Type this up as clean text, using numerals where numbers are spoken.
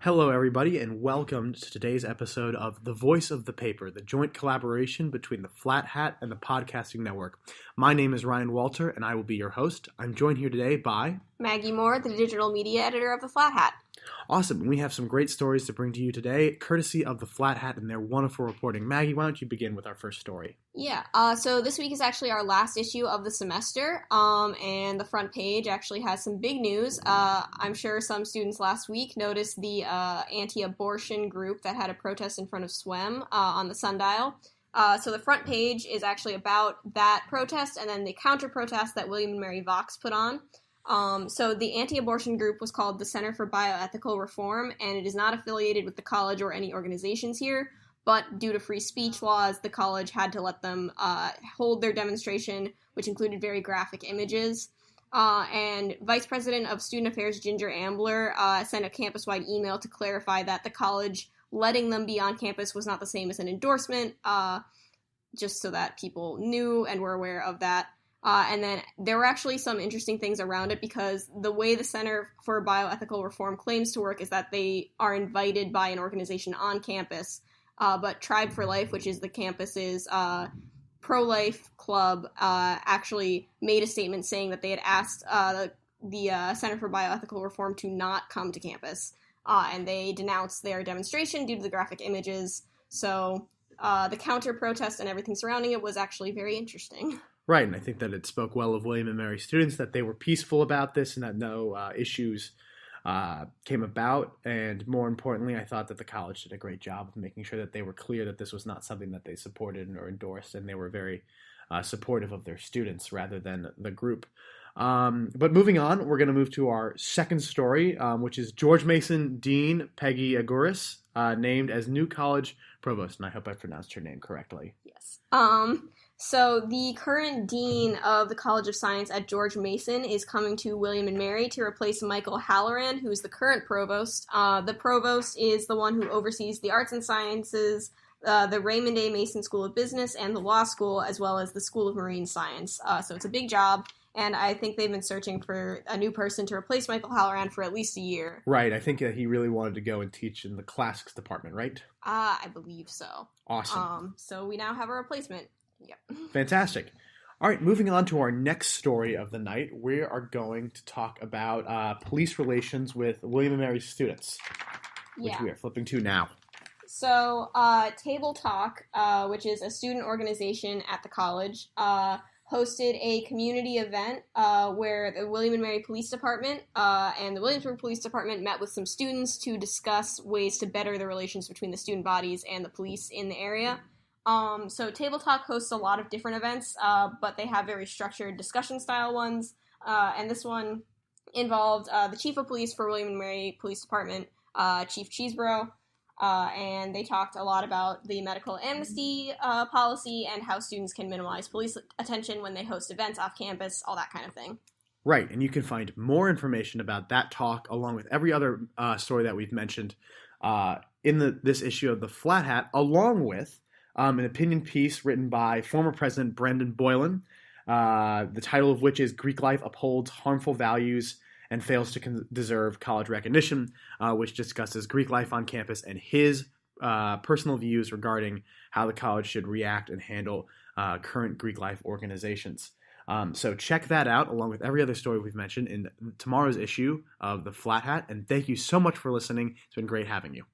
Hello, everybody, and welcome to today's episode of The Voice of the Paper, the joint collaboration between the Flat Hat and the Podcasting Network. My name is Ryan Walter, and I will be your host. I'm joined here today by Maggie Moore, the digital media editor of the Flat Hat. Awesome. We have some great stories to bring to you today, courtesy of the Flat Hat and their wonderful reporting. Maggie, why don't you begin with our first story? So this week is actually our last issue of the semester, and the front page actually has some big news. I'm sure some students last week noticed the anti-abortion group that had a protest in front of SWEM on the sundial. So the front page is actually about that protest and then the counter-protest that William and Mary Vox put on. So the anti-abortion group was called the Center for Bioethical Reform, and it is not affiliated with the college or any organizations here, but due to free speech laws, the college had to let them hold their demonstration, which included very graphic images. And Vice President of Student Affairs Ginger Ambler sent a campus-wide email to clarify that the college letting them be on campus was not the same as an endorsement, just so that people knew and were aware of that. And then there were actually some interesting things around it because the way the Center for Bioethical Reform claims to work is that they are invited by an organization on campus, but Tribe for Life, which is the campus's pro-life club, actually made a statement saying that they had asked the Center for Bioethical Reform to not come to campus, and they denounced their demonstration due to the graphic images. So the counter-protest and everything surrounding it was actually very interesting. Right, and I think that it spoke well of William and Mary students that they were peaceful about this and that no issues came about. And more importantly, I thought that the college did a great job of making sure that they were clear that this was not something that they supported or endorsed, and they were very supportive of their students rather than the group. But moving on, we're going to move to our second story, which is George Mason Dean Peggy Aguirres, named as new college provost, and I hope I pronounced her name correctly. Yes. So the current dean of the College of Science at George Mason is coming to William and Mary to replace Michael Halloran, who is the current provost. The provost is the one who oversees the arts and sciences, the Raymond A. Mason School of Business, and the law school, as well as the School of Marine Science. So it's a big job, and I think they've been searching for a new person to replace Michael Halloran for at least a year. Right, I think that he really wanted to go and teach in the classics department, right? I believe so. Awesome. So we now have a replacement. Yep. Fantastic. All right, moving on to our next story of the night, we are going to talk about police relations with William and Mary students, which we are flipping to now. So, Table Talk, which is a student organization at the college, hosted a community event where the William and Mary Police Department and the Williamsburg Police Department met with some students to discuss ways to better the relations between the student bodies and the police in the area. So Table Talk hosts a lot of different events, but they have very structured discussion-style ones, and this one involved the Chief of Police for William and Mary Police Department, Chief Cheesebro, and they talked a lot about the medical amnesty policy and how students can minimize police attention when they host events off campus, all that kind of thing. Right, and you can find more information about that talk along with every other story that we've mentioned in this issue of the Flat Hat, along with an opinion piece written by former President Brendan Boylan, the title of which is Greek Life Upholds Harmful Values and Fails to Deserve College Recognition, which discusses Greek life on campus and his personal views regarding how the college should react and handle current Greek life organizations. So check that out along with every other story we've mentioned in tomorrow's issue of the Flat Hat, and thank you so much for listening. It's been great having you.